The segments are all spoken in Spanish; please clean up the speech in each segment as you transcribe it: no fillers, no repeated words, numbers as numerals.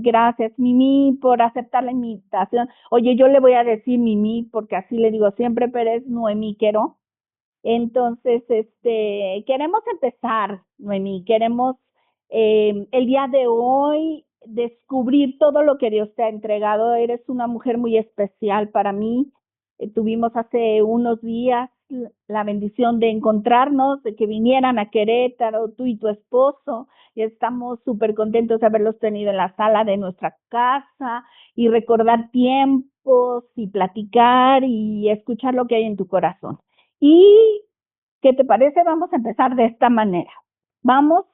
gracias, Mimi, por aceptar la invitación. Oye, yo le voy a decir Mimi porque así le digo siempre, pero es Noemí Quero. Entonces, queremos empezar, Noemí, queremos el día de hoy descubrir todo lo que Dios te ha entregado. Eres una mujer muy especial para mí. Tuvimos hace unos días la bendición de encontrarnos, de que vinieran a Querétaro, tú y tu esposo, y estamos súper contentos de haberlos tenido en la sala de nuestra casa y recordar tiempos y platicar y escuchar lo que hay en tu corazón. ¿Y qué te parece? Vamos a empezar de esta manera. Vamos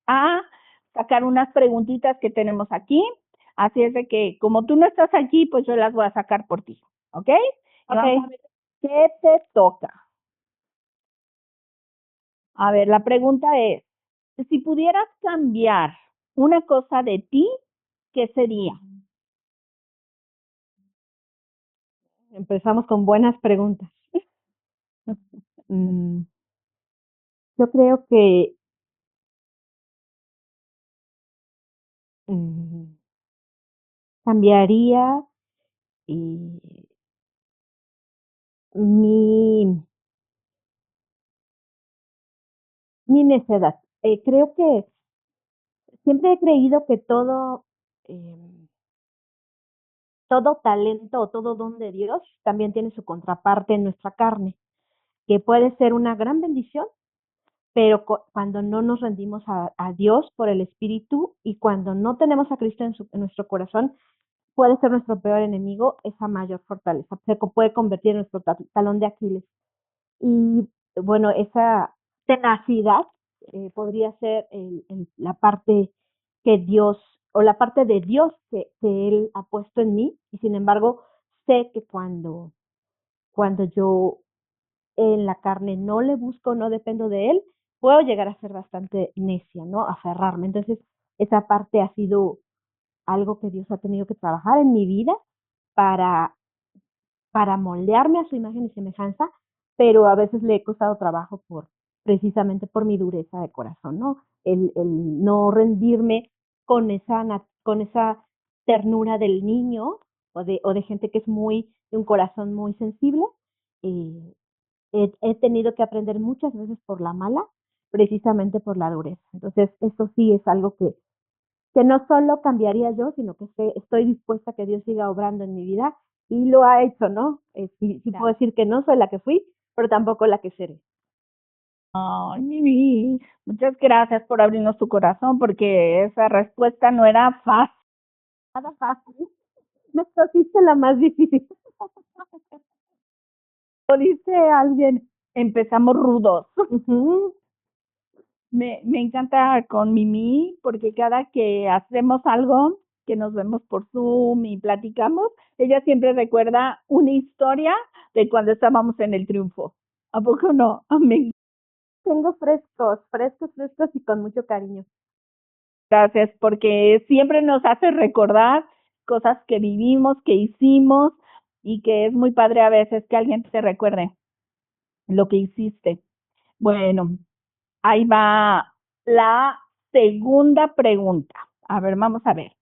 a sacar unas preguntitas que tenemos aquí. Así es de que como tú no estás aquí, pues yo las voy a sacar por ti. ¿Ok? Y vamos a ver qué te toca. A ver, la pregunta es, si pudieras cambiar una cosa de ti, ¿qué sería? Empezamos con buenas preguntas. Yo creo que cambiaría mi, mi necedad. Creo que siempre he creído que todo talento o todo don de Dios también tiene su contraparte en nuestra carne, que puede ser una gran bendición, pero cuando no nos rendimos a Dios por el Espíritu y cuando no tenemos a Cristo en nuestro corazón, puede ser nuestro peor enemigo, esa mayor fortaleza. Se puede convertir en nuestro talón de Aquiles. Y bueno, esa tenacidad podría ser la parte que Dios, o la parte de Dios que Él ha puesto en mí, y sin embargo, sé que cuando yo en la carne no le busco, no dependo de Él, puedo llegar a ser bastante necia, ¿no? Aferrarme. Entonces, esa parte ha sido algo que Dios ha tenido que trabajar en mi vida para, para moldearme a su imagen y semejanza, pero a veces le he costado trabajo precisamente por mi dureza de corazón, ¿no? El no rendirme con esa ternura del niño o de gente que es de un corazón muy sensible. Eh, he tenido que aprender muchas veces por la mala, precisamente por la dureza. Entonces, eso sí es algo que no solo cambiaría yo, sino que estoy dispuesta a que Dios siga obrando en mi vida y lo ha hecho, ¿no? Sí puedo decir que no soy la que fui, pero tampoco la que seré. Ay, Mimi, muchas gracias por abrirnos tu corazón porque esa respuesta no era fácil, nada fácil. Me escogiste la más difícil. Lo dice alguien, empezamos rudos. Ujú. Me encanta con Mimi porque cada que hacemos algo, que nos vemos por Zoom y platicamos, ella siempre recuerda una historia de cuando estábamos en el triunfo. ¿A poco no? Amén. Tengo frescos y con mucho cariño. Gracias, porque siempre nos hace recordar cosas que vivimos, que hicimos y que es muy padre a veces que alguien te recuerde lo que hiciste. Bueno, ahí va la segunda pregunta. A ver, vamos a ver.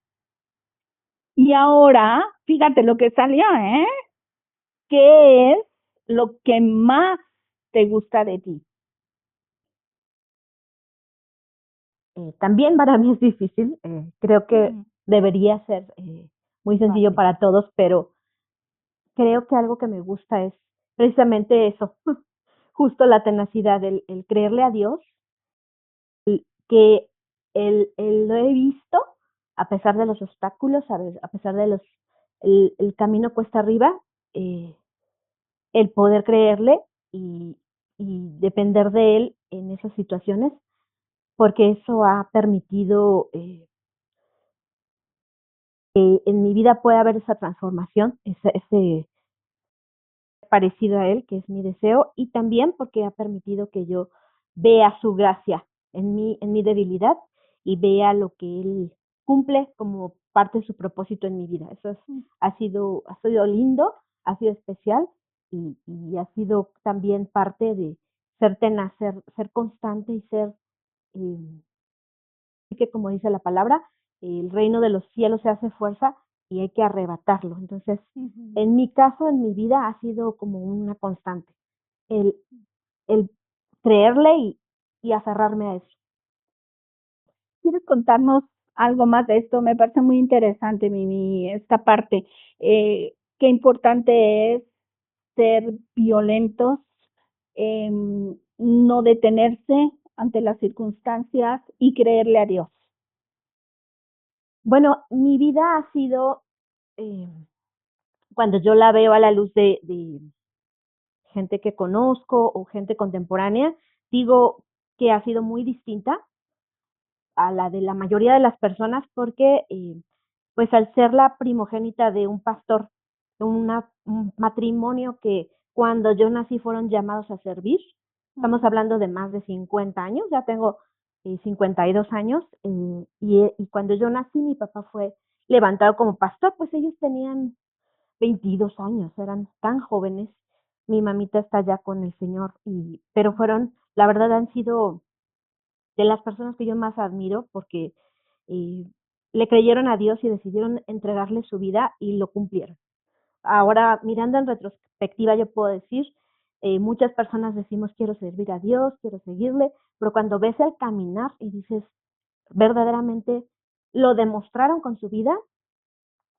Y ahora, fíjate lo que salió, ¿eh? ¿Qué es lo que más te gusta de ti? También para mí es difícil. Creo que debería ser muy sencillo para todos, pero creo que algo que me gusta es precisamente eso, justo la tenacidad, el creerle a Dios, que lo he visto a pesar de los obstáculos, a pesar de el camino cuesta arriba, eh, el poder creerle y, y depender de él en esas situaciones, porque eso ha permitido que en mi vida pueda haber esa transformación, ese parecido a él, que es mi deseo, y también porque ha permitido que yo vea su gracia en mi debilidad y vea lo que él cumple como parte de su propósito en mi vida. Ha sido lindo, ha sido especial y ha sido también parte de ser tenaz, ser constante y ser, que como dice la palabra, el reino de los cielos se hace fuerza y hay que arrebatarlo. Entonces, Ujú. en mi caso, en mi vida, ha sido como una constante, el, el creerle y aferrarme a eso. ¿Quieres contarnos algo más de esto? Me parece muy interesante, esta parte. Qué importante es ser violentos, no detenerse ante las circunstancias y creerle a Dios. Bueno, mi vida ha sido, eh, cuando yo la veo a la luz de gente que conozco o gente contemporánea, digo que ha sido muy distinta a la de la mayoría de las personas porque pues al ser la primogénita de un pastor, un matrimonio que cuando yo nací fueron llamados a servir, estamos hablando de más de 50 años, ya tengo 52 años, y cuando yo nací mi papá fue levantado como pastor, pues ellos tenían 22 años, eran tan jóvenes, mi mamita está ya con el Señor, pero fueron, la verdad han sido de las personas que yo más admiro porque eh, le creyeron a Dios y decidieron entregarle su vida y lo cumplieron. Ahora, mirando en retrospectiva, yo puedo decir, muchas personas decimos quiero servir a Dios, quiero seguirle, pero cuando ves el caminar y dices, verdaderamente lo demostraron con su vida,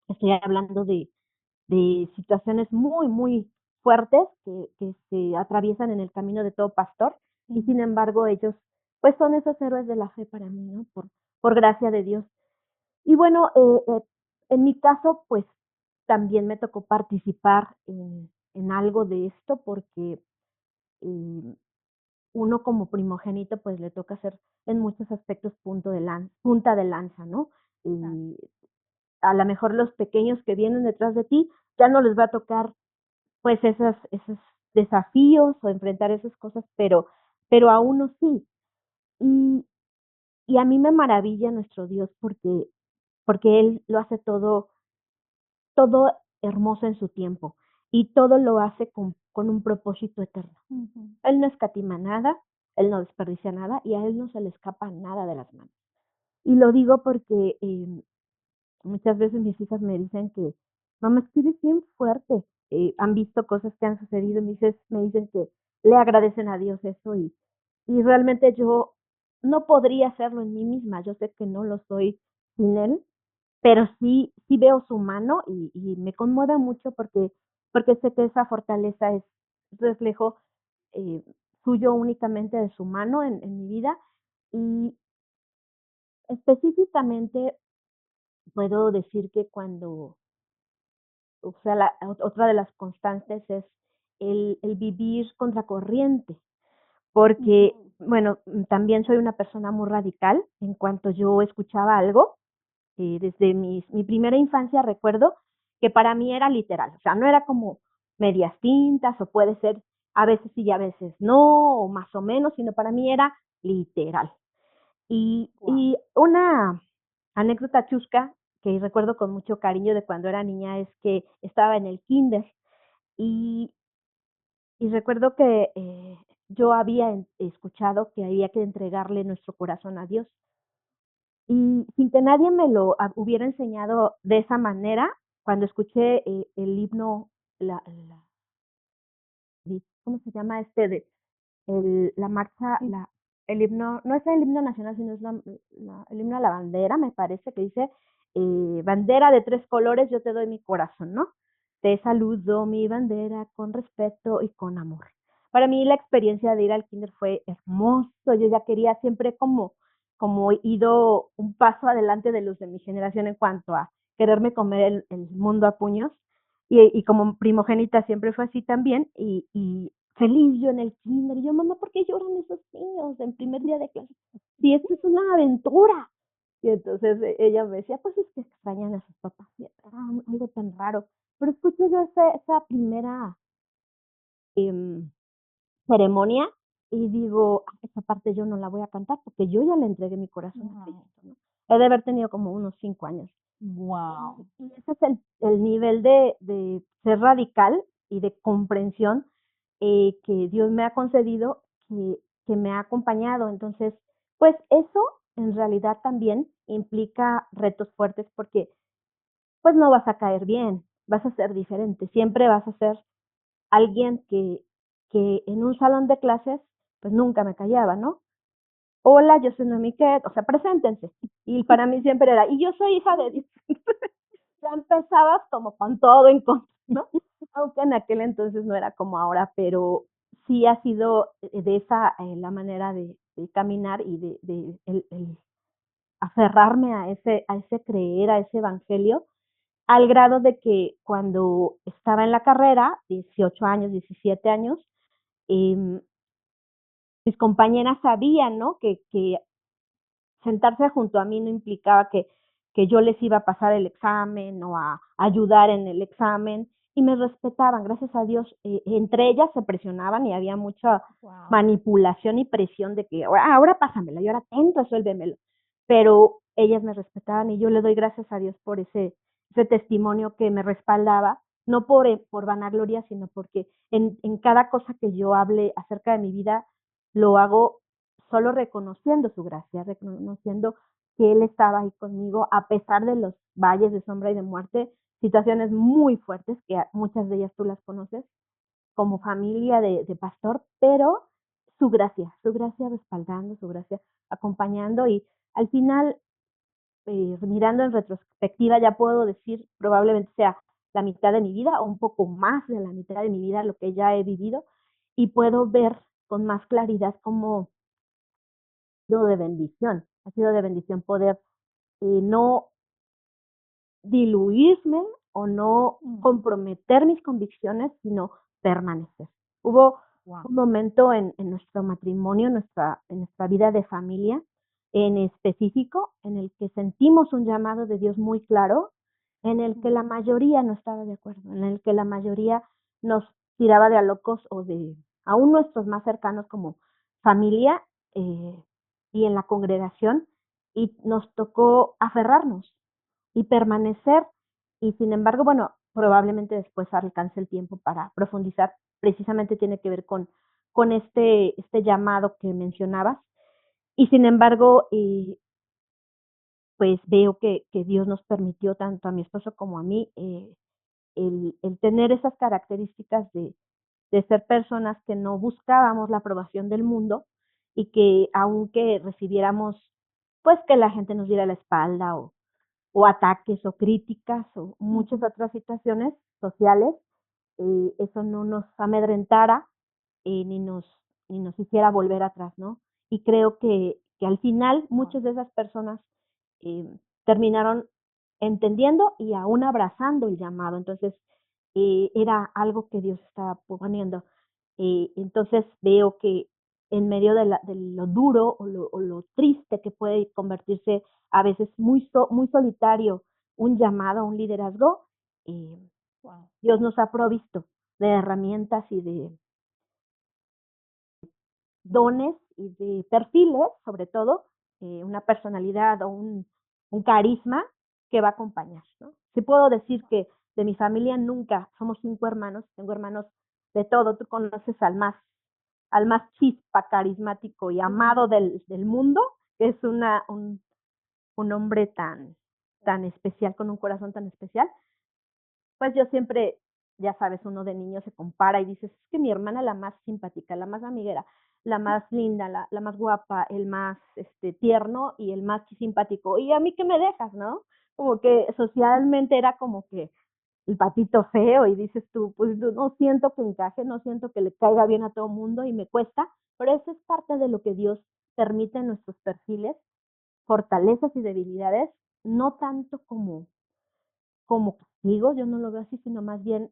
estoy hablando de situaciones muy, muy fuertes que se atraviesan en el camino de todo pastor, y sin embargo ellos pues son esos héroes de la fe para mí, ¿no? Por gracia de Dios. Y bueno, en mi caso pues también me tocó participar en algo de esto porque eh, uno como primogénito pues le toca ser en muchos aspectos punta de lanza, ¿no? Y a lo mejor los pequeños que vienen detrás de ti ya no les va a tocar pues esos desafíos o enfrentar esas cosas, pero a uno sí. Y, y a mí me maravilla nuestro Dios porque Él lo hace todo hermoso en su tiempo y todo lo hace con un propósito eterno. Ujú. Él no escatima nada, Él no desperdicia nada y a Él no se le escapa nada de las manos. Y lo digo porque muchas veces mis hijas me dicen que, mamá, es que eres bien fuerte. Han visto cosas que han sucedido y me dicen que le agradecen a Dios eso y realmente yo no podría hacerlo en mí misma. Yo sé que no lo soy sin Él, pero sí veo su mano y me conmueve mucho porque sé que esa fortaleza es reflejo eh, suyo únicamente de su mano en mi vida y específicamente puedo decir que cuando o sea, otra de las constantes es el vivir contracorriente, porque, Ujú. bueno, también soy una persona muy radical en cuanto yo escuchaba algo, desde mi primera infancia recuerdo que para mí era literal, o sea, no era como medias tintas o puede ser a veces sí y a veces no, o más o menos, sino para mí era literal. Wow. Y una anécdota chusca que recuerdo con mucho cariño de cuando era niña es que estaba en el kinder y, y recuerdo que yo había escuchado que había que entregarle nuestro corazón a Dios. Y sin que nadie me lo hubiera enseñado de esa manera, cuando escuché el himno, la, ¿cómo se llama este? La marcha, Sí. el himno, no es el himno nacional, sino es el himno a la bandera, me parece, que dice, bandera de tres colores, yo te doy mi corazón, ¿no? Te saludo mi bandera con respeto y con amor. Para mí la experiencia de ir al kinder fue hermoso, yo ya quería siempre como ido un paso adelante de los de mi generación en cuanto a quererme comer el mundo a puños y como primogénita siempre fue así también y feliz yo en el kinder. Y yo, mamá, ¿por qué lloran esos niños en primer día de clase? Si esto es una aventura. Y entonces ella me decía, pues es que extrañan a sus papás. Y era algo tan raro. Pero escuché yo esa primera eh, ceremonia y digo, "Ah, esa parte yo no la voy a cantar porque yo ya le entregué mi corazón a Cristo, ¿no?". He de haber tenido como unos 5 años. Wow. Y ese es el nivel de ser radical y de comprensión que Dios me ha concedido, que me ha acompañado. Entonces, pues eso en realidad también implica retos fuertes porque pues no vas a caer bien, vas a ser diferente, siempre vas a ser alguien que en un salón de clases pues nunca me callaba, ¿no? Hola, yo soy Noemí Quet, o sea, preséntense. Y para mí siempre era, y yo soy hija de Dios. Ya empezabas como con todo en contra, ¿no? Aunque en aquel entonces no era como ahora, pero sí ha sido de esa la manera de caminar y de el aferrarme a ese creer, a ese evangelio, al grado de que cuando estaba en la carrera, 18 años, 17 años, eh, mis compañeras sabían, ¿no? Que sentarse junto a mí no implicaba que yo les iba a pasar el examen o a ayudar en el examen y me respetaban, gracias a Dios, entre ellas se presionaban y había mucha manipulación y presión de que ahora pásamela y ahora ten, resuélvemelo, pero ellas me respetaban y yo le doy gracias a Dios por ese testimonio que me respaldaba, no por vanagloria, sino porque en cada cosa que yo hable acerca de mi vida, lo hago solo reconociendo su gracia, reconociendo que Él estaba ahí conmigo a pesar de los valles de sombra y de muerte, situaciones muy fuertes, que muchas de ellas tú las conoces, como familia de pastor, pero su gracia respaldando, su gracia acompañando y al final, mirando en retrospectiva, ya puedo decir, probablemente sea la mitad de mi vida o un poco más de la mitad de mi vida lo que ya he vivido y puedo ver con más claridad cómo ha sido de bendición poder no diluirme o no comprometer mis convicciones, sino permanecer. Hubo un momento en nuestro matrimonio, en nuestra vida de familia, en específico, en el que sentimos un llamado de Dios muy claro, en el que la mayoría no estaba de acuerdo, en el que la mayoría nos tiraba de a locos o de aún nuestros más cercanos como familia y en la congregación, y nos tocó aferrarnos y permanecer. Y sin embargo, bueno, probablemente después alcance el tiempo para profundizar. Precisamente tiene que ver con este llamado que mencionabas. Y sin embargo, pues veo que Dios nos permitió tanto a mi esposo como a mí el tener esas características de ser personas que no buscábamos la aprobación del mundo y que aunque recibiéramos, pues que la gente nos diera la espalda o ataques o críticas o muchas otras situaciones sociales, eso no nos amedrentara ni ni nos hiciera volver atrás, ¿no? Y creo que al final muchas de esas personas eh, terminaron entendiendo y aún abrazando el llamado. Entonces, era algo que Dios estaba poniendo. Entonces, veo que en medio de lo duro o lo triste que puede convertirse a veces muy solitario un llamado, un liderazgo, eh, Dios nos ha provisto de herramientas y de dones y de perfiles, sobre todo, una personalidad o un carisma que va a acompañar, ¿no? Sí puedo decir que de mi familia nunca, somos 5 hermanos, tengo hermanos de todo, tú conoces al más chispa, carismático y amado del mundo, que es un hombre tan especial, con un corazón tan especial, pues yo siempre, ya sabes, uno de niño se compara y dices, es que mi hermana la más simpática, la más amiguera, la más linda, la más guapa, el más tierno y el más simpático. Y a mí qué me dejas, ¿no? Como que socialmente era como que el patito feo y dices tú, pues no siento que encaje, no siento que le caiga bien a todo el mundo y me cuesta, pero eso es parte de lo que Dios permite en nuestros perfiles, fortalezas y debilidades, no tanto como castigo, yo no lo veo así, sino más bien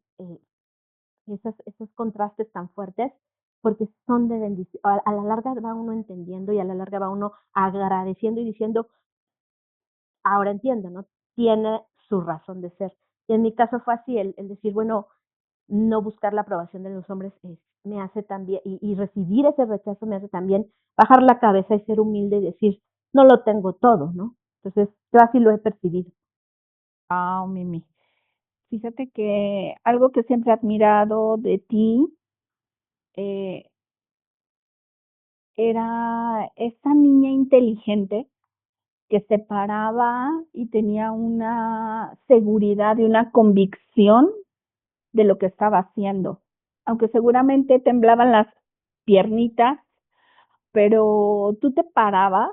esos contrastes tan fuertes, porque son de bendición. A la larga va uno entendiendo y a la larga va uno agradeciendo y diciendo, ahora entiendo, ¿no? Tiene su razón de ser. Y en mi caso fue así, el decir, bueno, no buscar la aprobación de los hombres me hace también, y recibir ese rechazo me hace también bajar la cabeza y ser humilde y decir, no lo tengo todo, ¿no? Entonces, yo así lo he percibido. Wow, Mimi. Fíjate que algo que siempre he admirado de ti eh, era esa niña inteligente que se paraba y tenía una seguridad y una convicción de lo que estaba haciendo, aunque seguramente temblaban las piernitas, pero tú te parabas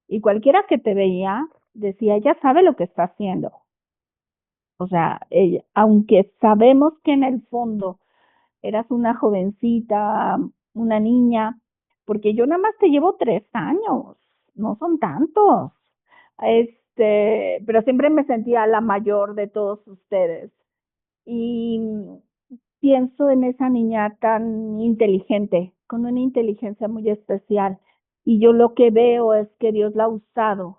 y cualquiera que te veía decía, ella sabe lo que está haciendo. O sea, ella, aunque sabemos que en el fondo eras una jovencita, una niña, porque yo nada más te llevo 3 años, no son tantos. Pero siempre me sentía la mayor de todos ustedes. Y pienso en esa niña tan inteligente, con una inteligencia muy especial. Y yo lo que veo es que Dios la ha usado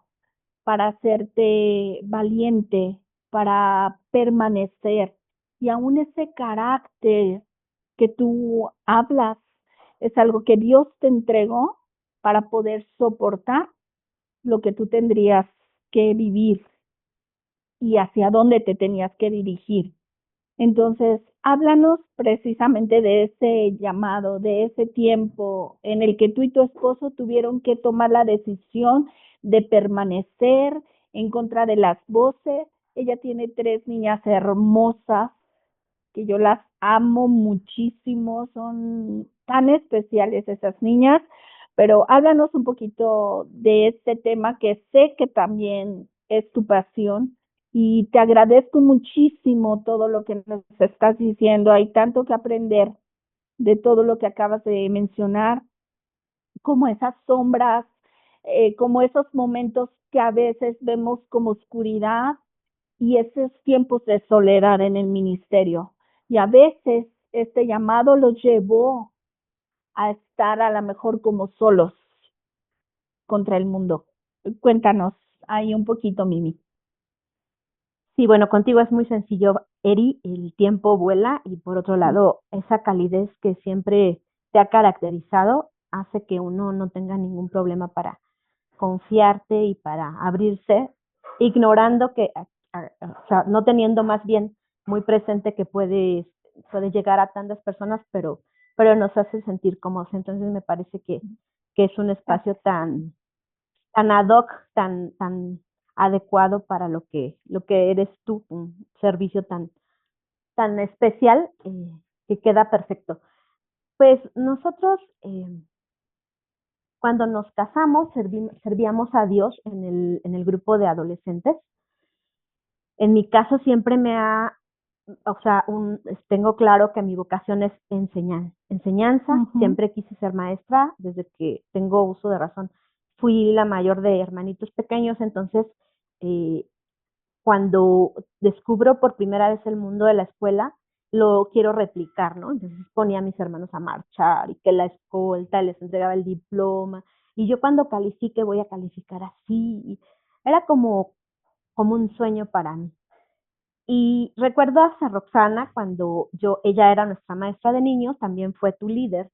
para hacerte valiente, para permanecer. Y aún ese carácter que tú hablas es algo que Dios te entregó para poder soportar lo que tú tendrías que vivir y hacia dónde te tenías que dirigir. Entonces, háblanos precisamente de ese llamado, de ese tiempo en el que tú y tu esposo tuvieron que tomar la decisión de permanecer en contra de las voces. Ella tiene 3 niñas hermosas que yo las amo muchísimo, son tan especiales esas niñas, pero háblanos un poquito de este tema que sé que también es tu pasión y te agradezco muchísimo todo lo que nos estás diciendo. Hay tanto que aprender de todo lo que acabas de mencionar, como esas sombras, como esos momentos que a veces vemos como oscuridad y esos tiempos de soledad en el ministerio. Y a veces este llamado los llevó a estar a lo mejor como solos contra el mundo. Cuéntanos ahí un poquito, Mimi. Sí, bueno, contigo es muy sencillo, Eri, el tiempo vuela y por otro lado, esa calidez que siempre te ha caracterizado hace que uno no tenga ningún problema para confiarte y para abrirse, ignorando que, o sea, no teniendo más bien muy presente que puede llegar a tantas personas, pero nos hace sentir cómodos. Entonces me parece que es un espacio tan ad hoc, tan adecuado para lo que eres tú, un servicio tan especial que queda perfecto. Pues nosotros cuando nos casamos servíamos a Dios en el grupo de adolescentes. En mi caso siempre o sea, tengo claro que mi vocación es enseñanza. Siempre quise ser maestra desde que tengo uso de razón. Fui la mayor de hermanitos pequeños, entonces eh, cuando descubro por primera vez el mundo de la escuela, lo quiero replicar, ¿no? Entonces ponía a mis hermanos a marchar y que la escolta les entregaba el diploma. Y yo cuando califique voy a calificar así. Era como un sueño para mí. Y recuerdo a Roxana cuando ella era nuestra maestra de niños, también fue tu líder,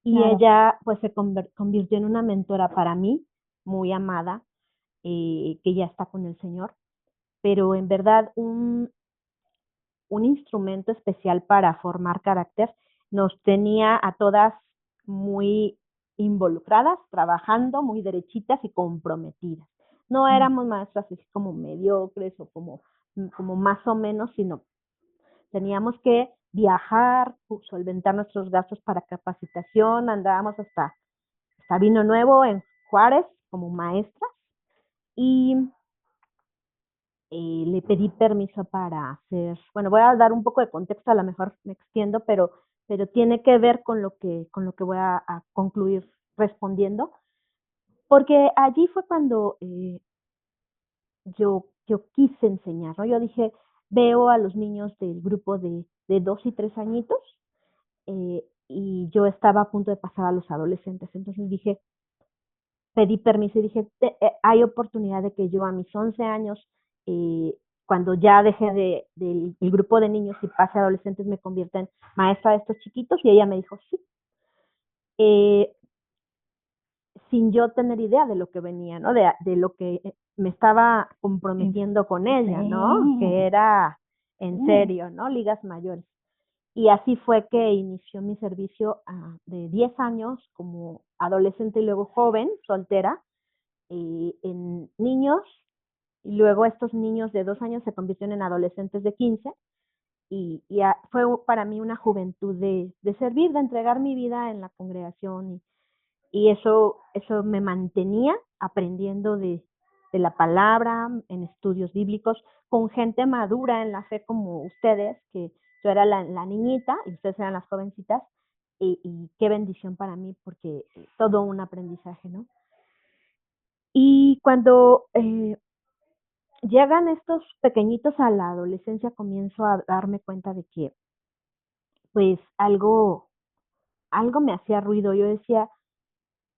y Claro. ella pues se convirtió en una mentora para mí, muy amada, que ya está con el Señor, pero en verdad un instrumento especial para formar carácter. Nos tenía a todas muy involucradas, trabajando, muy derechitas y comprometidas. No éramos maestras así como mediocres o como más o menos, sino teníamos que viajar, solventar nuestros gastos para capacitación, andábamos hasta Vino Nuevo en Juárez como maestras y le pedí permiso para hacer, bueno, voy a dar un poco de contexto, a lo mejor me extiendo, pero tiene que ver con lo que voy a concluir respondiendo, porque allí fue cuando yo quise enseñar, ¿no? Yo dije, veo a los niños del grupo de 2 y 3 añitos, y yo estaba a punto de pasar a los adolescentes, entonces dije, pedí permiso y dije, hay oportunidad de que yo a mis 11 años, cuando ya dejé del grupo de niños y pase a adolescentes, me convierta en maestra de estos chiquitos, y ella me dijo, sí, eh, sin yo tener idea de lo que venía, ¿no? De lo que me estaba comprometiendo con ella, ¿no? Que era en serio, ¿no? Ligas mayores. Y así fue que inició mi servicio de 10 años como adolescente y luego joven, soltera, en niños, y luego estos niños de 2 años se convirtieron en adolescentes de 15, y fue para mí una juventud de servir, de entregar mi vida en la congregación, y eso me mantenía aprendiendo de la palabra, en estudios bíblicos, con gente madura en la fe como ustedes, que yo era la niñita y ustedes eran las jovencitas, y qué bendición para mí, porque todo un aprendizaje, ¿no? Y cuando llegan estos pequeñitos a la adolescencia, comienzo a darme cuenta de que pues algo me hacía ruido. Yo decía,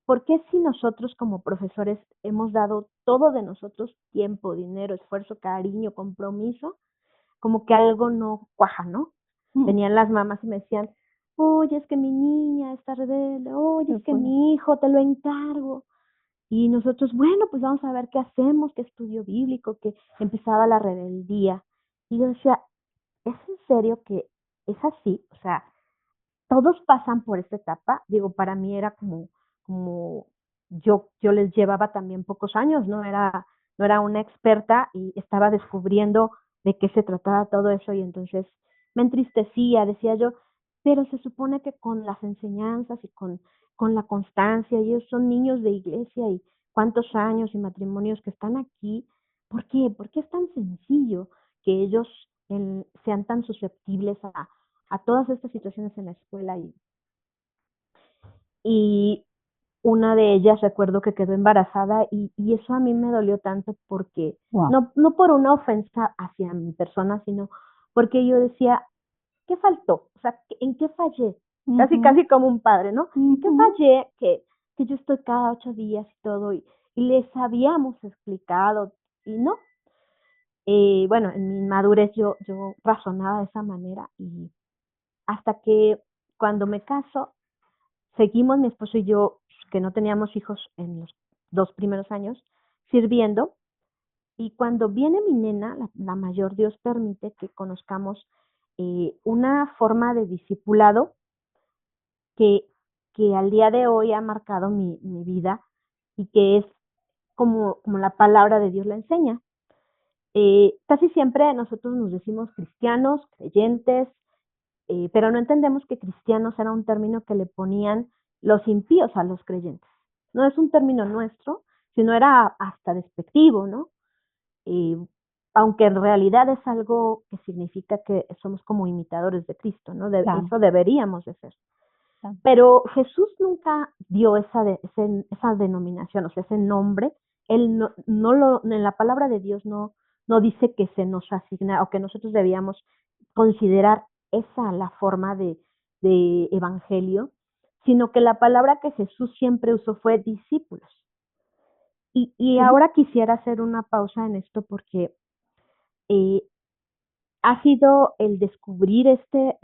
¿por qué si nosotros como profesores hemos dado todo de nosotros, tiempo, dinero, esfuerzo, cariño, compromiso, como que algo no cuaja, ¿no? Venían las mamás y me decían, oye, es que mi niña está rebelde, oye, es que mi hijo, te lo encargo. Y nosotros, bueno, pues vamos a ver qué hacemos, qué estudio bíblico, que empezaba la rebeldía. Y yo decía, ¿es en serio que es así? O sea, todos pasan por esta etapa. Digo, para mí era como yo les llevaba también pocos años, no era una experta y estaba descubriendo de qué se trataba todo eso, y entonces me entristecía, decía yo, pero se supone que con las enseñanzas y con la constancia, ellos son niños de iglesia y cuántos años y matrimonios que están aquí. ¿Por qué? ¿Por qué es tan sencillo que ellos sean tan susceptibles a todas estas situaciones en la escuela? Y una de ellas recuerdo que quedó embarazada, y eso a mí me dolió tanto, porque Wow. no por una ofensa hacia mi persona, sino porque yo decía, ¿qué faltó? O sea, ¿en qué fallé? Casi como un padre, ¿no? ¿En qué fallé que yo estoy cada 8 días y todo, y les habíamos explicado y no? Bueno, en mi madurez yo razonaba de esa manera, y hasta que cuando me caso, seguimos mi esposo y yo, que no teníamos hijos en los 2 primeros años, sirviendo. Y cuando viene mi nena, la mayor, Dios permite que conozcamos una forma de discipulado que, que al día de hoy ha marcado mi vida, y que es como la palabra de Dios la enseña. Casi siempre nosotros nos decimos cristianos, creyentes, pero no entendemos que cristianos era un término que le ponían los impíos a los creyentes. No es un término nuestro, sino era hasta despectivo, ¿no? Eh, Aunque en realidad es algo que significa que somos como imitadores de Cristo, ¿no? Claro. Eso deberíamos de ser. Claro. Pero Jesús nunca dio esa denominación, o sea, ese nombre. Él en la palabra de Dios no dice que se nos asigna o que nosotros debíamos considerar esa la forma de evangelio, sino que la palabra que Jesús siempre usó fue discípulos. Y ahora quisiera hacer una pausa en esto, porque ha sido el descubrir este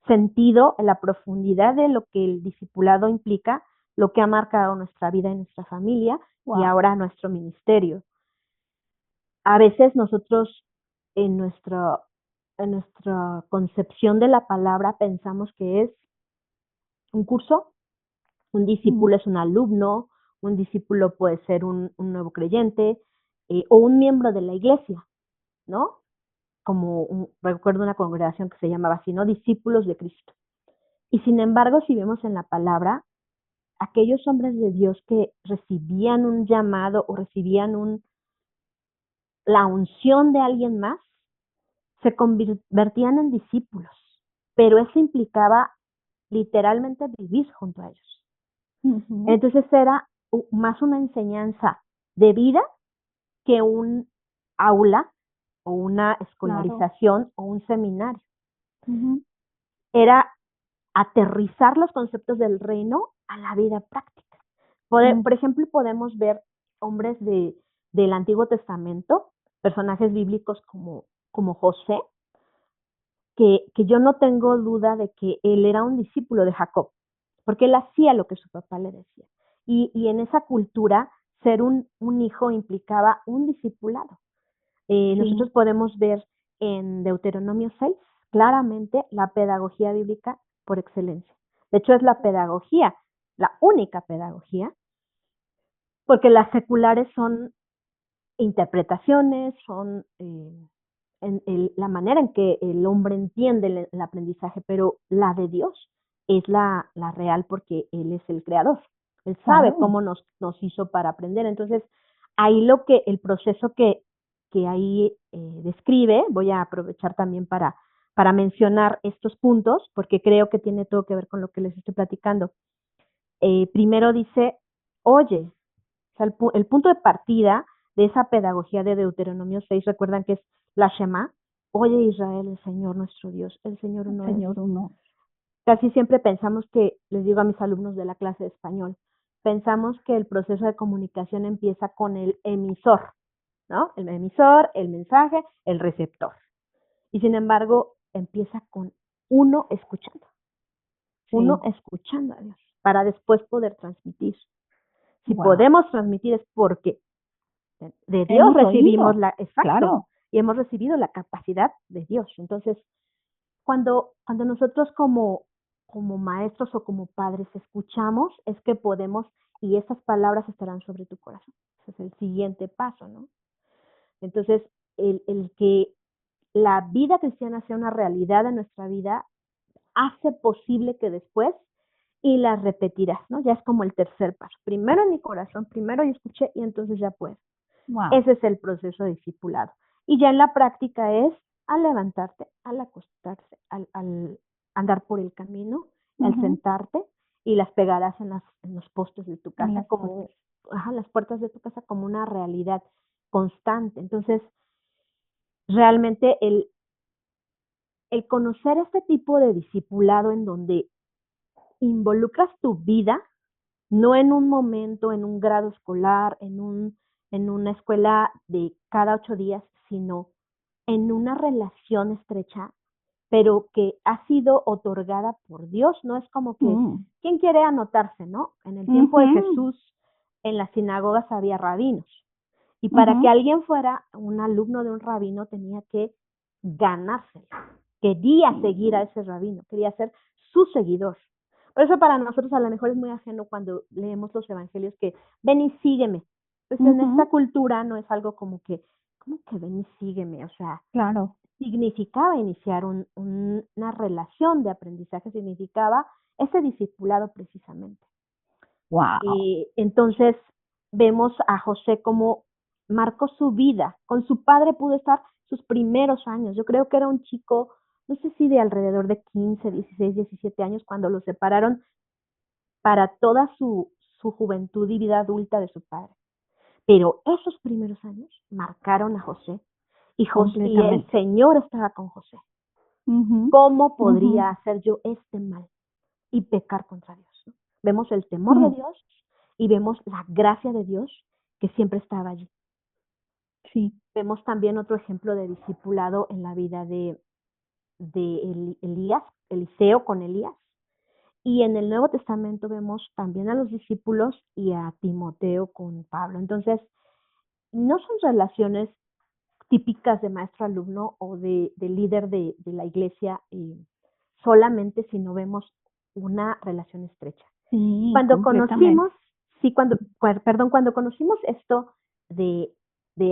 sentido, en la profundidad de lo que el discipulado implica, lo que ha marcado nuestra vida y nuestra familia, y ahora nuestro ministerio. A veces nosotros en nuestra concepción de la palabra pensamos que es un curso, un discípulo es un alumno, un discípulo puede ser un nuevo creyente, o un miembro de la iglesia, ¿no? Recuerdo una congregación que se llamaba así, ¿no? Discípulos de Cristo. Y sin embargo, si vemos en la palabra, aquellos hombres de Dios que recibían un llamado o recibían la unción de alguien más, se convertían en discípulos, pero eso implicaba literalmente vivir junto a ellos. Entonces era más una enseñanza de vida que un aula o una escolarización o un seminario. Era aterrizar los conceptos del reino a la vida práctica. Por ejemplo, podemos ver hombres del Antiguo Testamento, personajes bíblicos como José, que yo no tengo duda de que él era un discípulo de Jacob, porque él hacía lo que su papá le decía. Y en esa cultura, ser un hijo implicaba un discipulado. Nosotros podemos ver en Deuteronomio 6 claramente la pedagogía bíblica por excelencia. De hecho, es la pedagogía, la única pedagogía porque las seculares son interpretaciones, son la manera en que el hombre entiende el aprendizaje, pero la de Dios es la real porque Él es el creador. Él sabe Claro. cómo nos hizo para aprender. Entonces, ahí el proceso que ahí describe, voy a aprovechar también para mencionar estos puntos, porque creo que tiene todo que ver con lo que les estoy platicando. Primero dice, oye, o sea, el punto de partida de esa pedagogía de Deuteronomio 6, recuerdan que es la Shema, oye Israel, el Señor nuestro Dios, el Señor uno es. Señor uno. Casi siempre pensamos que, les digo a mis alumnos de la clase de español, pensamos que el proceso de comunicación empieza con el emisor, ¿no? El emisor, el mensaje, el receptor. Y sin embargo, empieza con uno escuchando. Sí. Uno escuchando a Dios para después poder transmitir. Si Wow. podemos transmitir es porque de Dios Hemos recibimos oído. exacto, Claro. y hemos recibido la capacidad de Dios. Entonces, cuando nosotros como maestros o como padres escuchamos, es que podemos, y esas palabras estarán sobre tu corazón. Ese es el siguiente paso, ¿no? Entonces, el que la vida cristiana sea una realidad en nuestra vida hace posible que después, y la repetirás, ¿no? Ya es como el tercer paso. Primero en mi corazón, primero yo escuché y entonces ya puedo. Wow. Ese es el proceso de discipulado. Y ya en la práctica es al levantarte, al acostarse, al andar por el camino, al sentarte, y las pegarás en los postes de tu casa, como las puertas de tu casa, como una realidad constante. Entonces, realmente el conocer este tipo de discipulado en donde involucras tu vida, no en un momento, en un grado escolar, en una escuela de cada 8 días, sino en una relación estrecha, pero que ha sido otorgada por Dios. No es como que, ¿quién quiere anotarse, no? En el tiempo de Jesús, en las sinagogas había rabinos. Y para que alguien fuera un alumno de un rabino, tenía que ganárselo. Quería seguir a ese rabino, quería ser su seguidor. Por eso para nosotros a lo mejor es muy ajeno cuando leemos los evangelios que ven y sígueme. Pues en esta cultura no es algo como que ven y sígueme, o sea, Claro. significaba iniciar una relación de aprendizaje, significaba ese discipulado precisamente. Wow. Entonces vemos a José como marcó su vida. Con su padre pudo estar sus primeros años. Yo creo que era un chico, no sé si de alrededor de 15, 16, 17 años, cuando lo separaron para toda su juventud y vida adulta de su padre. Pero esos primeros años marcaron a José, y el Señor estaba con José. ¿Cómo podría hacer yo este mal y pecar contra Dios? ¿No? Vemos el temor de Dios y vemos la gracia de Dios que siempre estaba allí. Sí. Vemos también otro ejemplo de discipulado en la vida de Elías, Eliseo con Elías. Y en el Nuevo Testamento vemos también a los discípulos y a Timoteo con Pablo. Entonces, no son relaciones típicas de maestro-alumno o de líder de la iglesia solamente, si no vemos una relación estrecha. Sí, Cuando conocimos, cuando conocimos esto de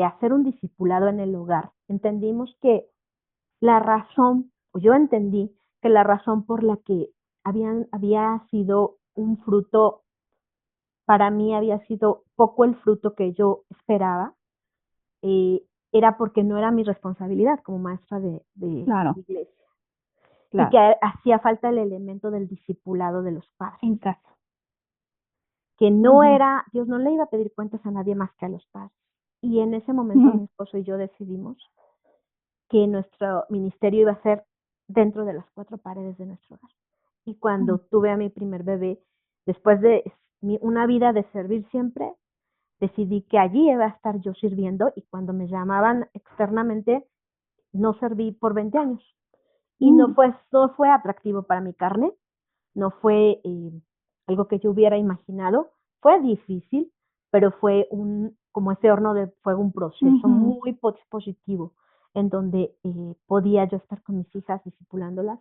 hacer un discipulado en el hogar, entendimos que yo entendí que la razón por la que había sido un fruto, para mí había sido poco el fruto que yo esperaba, era porque no era mi responsabilidad como maestra de iglesia. Claro. Y que hacía falta el elemento del discipulado de los padres. En casa. Que no era, Dios no le iba a pedir cuentas a nadie más que a los padres. Y en ese momento mi esposo y yo decidimos que nuestro ministerio iba a ser dentro de las 4 paredes de nuestro hogar. Y cuando tuve a mi primer bebé, después de una vida de servir siempre, decidí que allí iba a estar yo sirviendo, y cuando me llamaban externamente, no serví por 20 años. Y no fue atractivo para mi carne, no fue algo que yo hubiera imaginado. Fue difícil, pero fue como ese horno de fuego, un proceso muy positivo, en donde podía yo estar con mis hijas discipulándolas,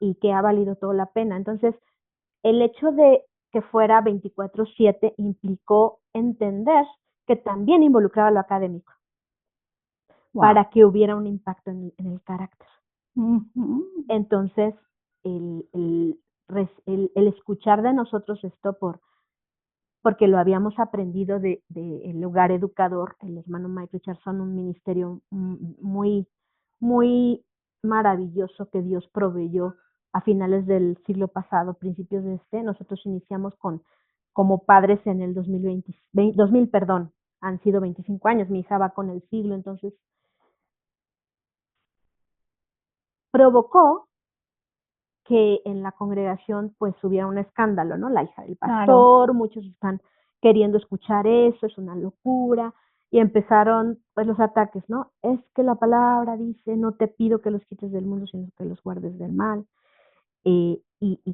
y que ha valido toda la pena. Entonces, el hecho de que fuera 24/7 implicó entender que también involucraba lo académico para que hubiera un impacto en el carácter. Entonces, el escuchar de nosotros esto porque lo habíamos aprendido de el Hogar Educador, el hermano Mike Richardson, un ministerio muy, muy maravilloso que Dios proveyó a finales del siglo pasado, principios de este. Nosotros iniciamos como padres en el 2000, perdón, han sido 25 años, mi hija va con el siglo, entonces provocó que en la congregación pues hubiera un escándalo, ¿no? La hija del pastor, muchos están queriendo escuchar eso, es una locura, y empezaron pues los ataques, ¿no? Es que la palabra dice, no te pido que los quites del mundo, sino que los guardes del mal. Y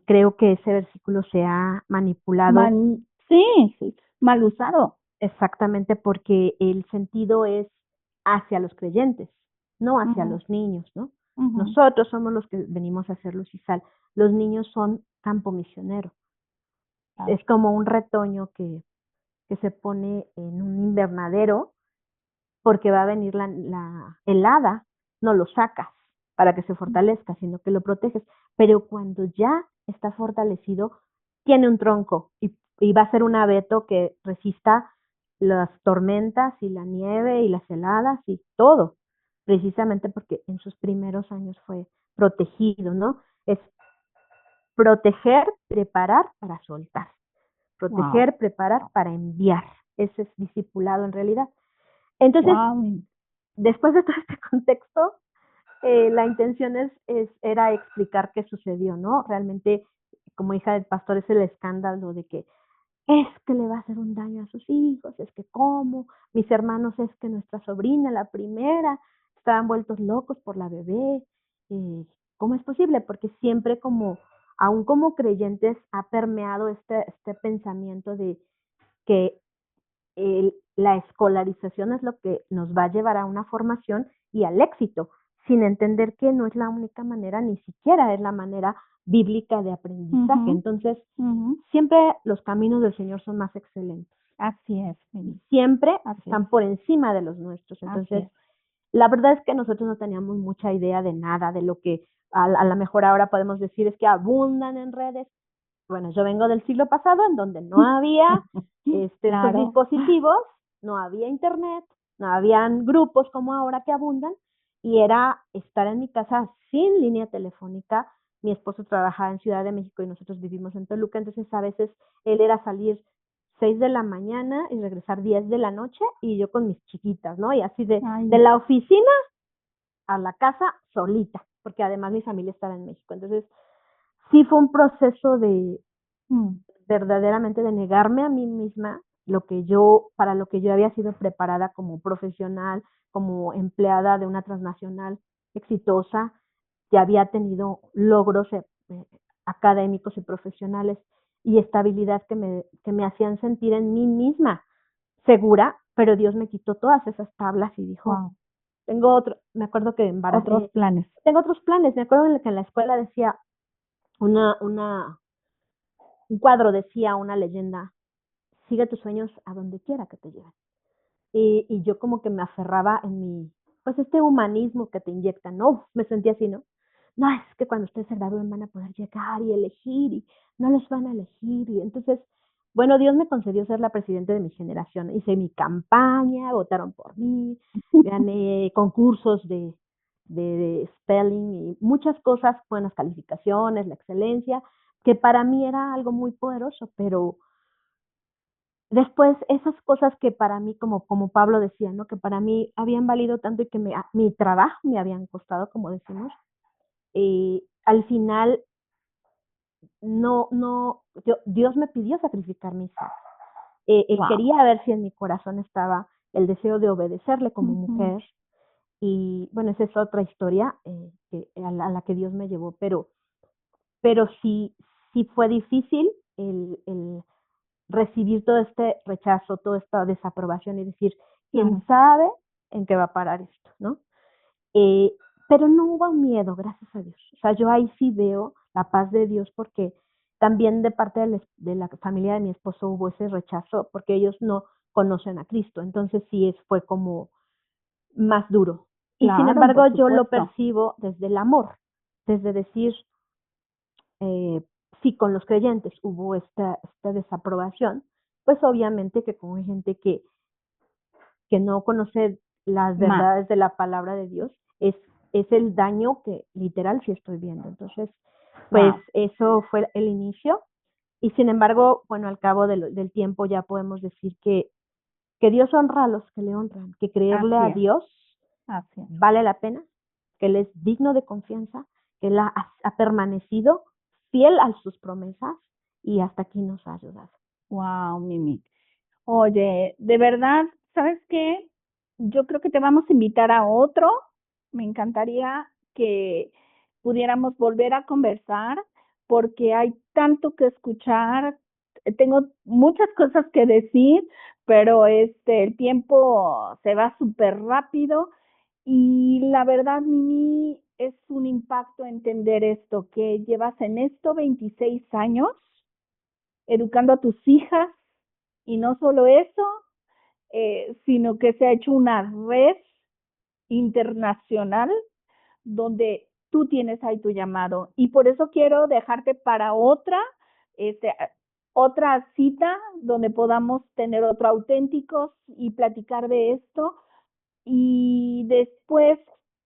creo que ese versículo se ha manipulado. Sí, mal usado. Exactamente, porque el sentido es hacia los creyentes, no hacia los niños, ¿no? Nosotros somos los que venimos a hacer luz y sal. Los niños son campo misionero. Es como un retoño que se pone en un invernadero porque va a venir la helada, no lo sacas para que se fortalezca, sino que lo proteges. Pero cuando ya está fortalecido, tiene un tronco y va a ser un abeto que resista las tormentas y la nieve y las heladas y todo, precisamente porque en sus primeros años fue protegido, ¿no? Es proteger, preparar para soltar. Proteger, preparar para enviar. Ese es discipulado en realidad. Entonces, después de todo este contexto, la intención era explicar qué sucedió, ¿no? Realmente, como hija del pastor, es el escándalo de que es que le va a hacer un daño a sus hijos, es que cómo, mis hermanos, es que nuestra sobrina, la primera, estaban vueltos locos por la bebé. ¿Cómo es posible? Porque siempre aún como creyentes, ha permeado este pensamiento de que la escolarización es lo que nos va a llevar a una formación y al éxito, sin entender que no es la única manera, ni siquiera es la manera bíblica de aprendizaje. Entonces, siempre los caminos del Señor son más excelentes. Así es. Siempre están por encima de los nuestros. Entonces, la verdad es que nosotros no teníamos mucha idea de nada, de lo que a lo mejor ahora podemos decir es que abundan en redes. Bueno, yo vengo del siglo pasado en donde no había estos dispositivos, no había internet, no habían grupos como ahora que abundan, y era estar en mi casa sin línea telefónica. Mi esposo trabajaba en Ciudad de México y nosotros vivimos en Toluca, entonces a veces él era salir 6 de la mañana y regresar 10 de la noche, y yo con mis chiquitas, ¿no? Y así de la oficina a la casa solita, porque además mi familia estaba en México. Entonces, sí fue un proceso de verdaderamente de negarme a mí misma para lo que yo había sido preparada como profesional, como empleada de una transnacional exitosa, ya había tenido logros académicos y profesionales y estabilidad que me hacían sentir en mí misma segura, pero Dios me quitó todas esas tablas y dijo, me acuerdo que embaracé. Otros planes. Tengo otros planes. Me acuerdo que en la escuela decía un cuadro, decía una leyenda: sigue tus sueños a donde quiera que te lleven. Y yo como que me aferraba en pues este humanismo que te inyectan, ¿no? Me sentía así, ¿no? No, es que cuando ustedes se gradúen van a poder llegar y elegir, y no los van a elegir. Y entonces, bueno, Dios me concedió ser la presidenta de mi generación. Hice mi campaña, votaron por mí, gané concursos de spelling y muchas cosas, buenas calificaciones, la excelencia, que para mí era algo muy poderoso, pero después esas cosas que para mí, como Pablo decía, ¿no? Que para mí habían valido tanto y que mi trabajo me habían costado, como decimos, al final Dios me pidió sacrificar mi hija. Él quería ver si en mi corazón estaba el deseo de obedecerle como mujer. Y bueno, esa es otra historia a la que Dios me llevó, pero sí fue difícil el recibir todo este rechazo, toda esta desaprobación y decir, ¿quién sabe en qué va a parar esto, no? Pero no hubo miedo, gracias a Dios. O sea, yo ahí sí veo la paz de Dios, porque También de parte de la familia de mi esposo hubo ese rechazo porque ellos no conocen a Cristo, entonces sí fue como más duro. Y sin Claro, embargo por yo lo supuesto. percibo desde el amor, desde decir, sí, con los creyentes hubo esta desaprobación, pues obviamente que con gente que no conoce las Más. verdades de la palabra de Dios, es el daño que literal sí estoy viendo. Entonces, pues Wow. eso fue el inicio. Y sin embargo, bueno, al cabo del tiempo ya podemos decir que Dios honra a los que le honran, que creerle Así a es, Dios así es. vale la pena, que Él es digno de confianza, que Él ha permanecido fiel a sus promesas y hasta aquí nos ha ayudado. Wow, Mimi. Oye, de verdad, ¿sabes qué? Yo creo que te vamos a invitar a otro. Me encantaría que pudiéramos volver a conversar porque hay tanto que escuchar. Tengo muchas cosas que decir, pero el tiempo se va súper rápido y la verdad, Mimi, es un impacto entender esto, que llevas en esto 26 años educando a tus hijas y no solo eso, sino que se ha hecho una red internacional donde tú tienes ahí tu llamado. Y por eso quiero dejarte para este, otra cita donde podamos tener otro auténticos y platicar de esto y después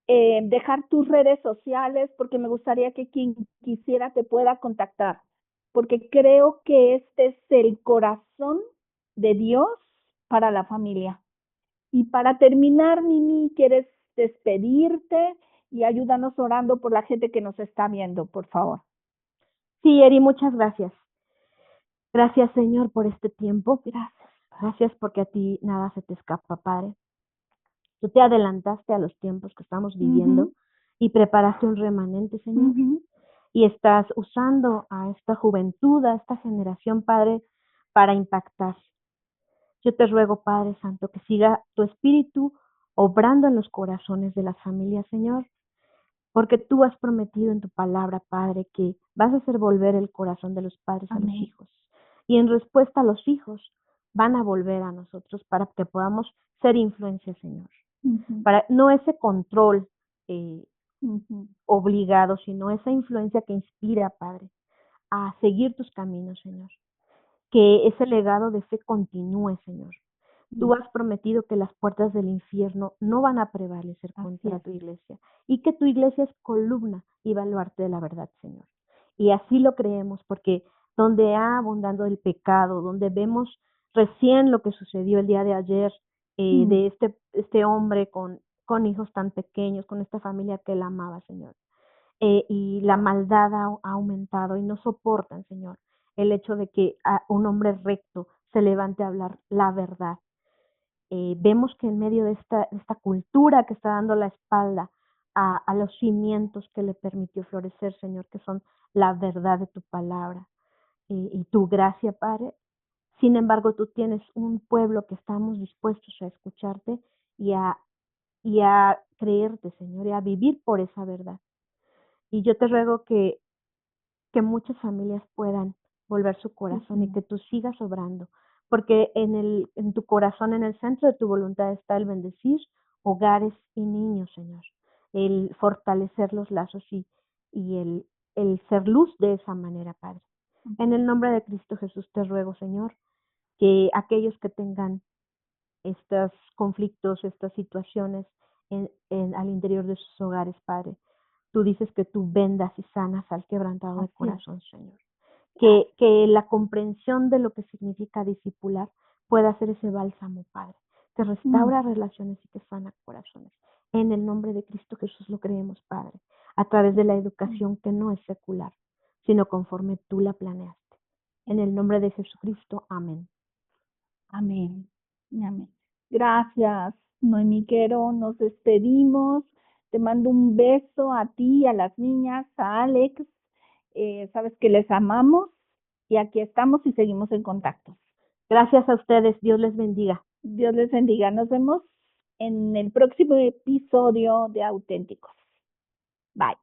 dejar tus redes sociales porque me gustaría que quien quisiera te pueda contactar, porque creo que este es el corazón de Dios para la familia. Y para terminar, Mimi, ¿quieres despedirte? Y ayúdanos orando por la gente que nos está viendo, por favor. Sí, Eri, muchas gracias. Gracias, Señor, por este tiempo. Gracias. Gracias porque a ti nada se te escapa, Padre. Tú te adelantaste a los tiempos que estamos viviendo Ujú, y preparaste un remanente, Señor. ujú. Y estás usando a esta juventud, a esta generación, Padre, para impactar. Yo te ruego, Padre Santo, que siga tu espíritu obrando en los corazones de las familias, Señor, porque tú has prometido en tu palabra, Padre, que vas a hacer volver el corazón de los padres a los Amén. hijos. Y en respuesta los hijos van a volver a nosotros para que podamos ser influencia, Señor. Ujú, Para no ese control eh, ujú. obligado, sino esa influencia que inspira, Padre, a seguir tus caminos, Señor. Que ese legado de fe continúe, Señor. Tú has prometido que las puertas del infierno no van a prevalecer Así contra es. tu iglesia y que tu iglesia es columna y baluarte de la verdad, Señor. Y así lo creemos porque donde ha abundado el pecado, donde vemos recién lo que sucedió el día de ayer, Mm, de este hombre con hijos tan pequeños, con esta familia que él amaba, Señor. Y la maldad ha aumentado y no soportan, Señor, el hecho de que un hombre recto se levante a hablar la verdad. Vemos que en medio de esta cultura que está dando la espalda a los cimientos que le permitió florecer, Señor, que son la verdad de tu palabra y tu gracia, Padre. Sin embargo, tú tienes un pueblo que estamos dispuestos a escucharte y a creerte, Señor, y a vivir por esa verdad. Y yo te ruego que muchas familias puedan volver su sí, corazón y Señor. que tú sigas obrando, porque en tu corazón, en el centro de tu voluntad está el bendecir hogares y niños, Señor, el fortalecer los lazos y el ser luz de esa manera, Padre. En el nombre de Cristo Jesús te ruego, Señor, que aquellos que tengan estos conflictos, estas situaciones al interior de sus hogares, Padre, tú dices que tú vendas y sanas al quebrantado de Así es. corazón, Señor. Gracias. Que la comprensión de lo que significa discipular pueda ser ese bálsamo, Padre, que Mm, restaura relaciones y que sana corazones. En el nombre de Cristo Jesús lo creemos, Padre, a través de la mm. educación que no es secular, sino conforme tú la planeaste. En el nombre de Jesucristo, amén. Amén. Amén. Gracias, Noemí Quero. Nos despedimos. Te mando un beso a ti, a las niñas, a Alex. Sabes que les amamos y aquí estamos y seguimos en contacto. Gracias a ustedes, Dios les bendiga. Dios les bendiga. Nos vemos en el próximo episodio de Auténticos. Bye.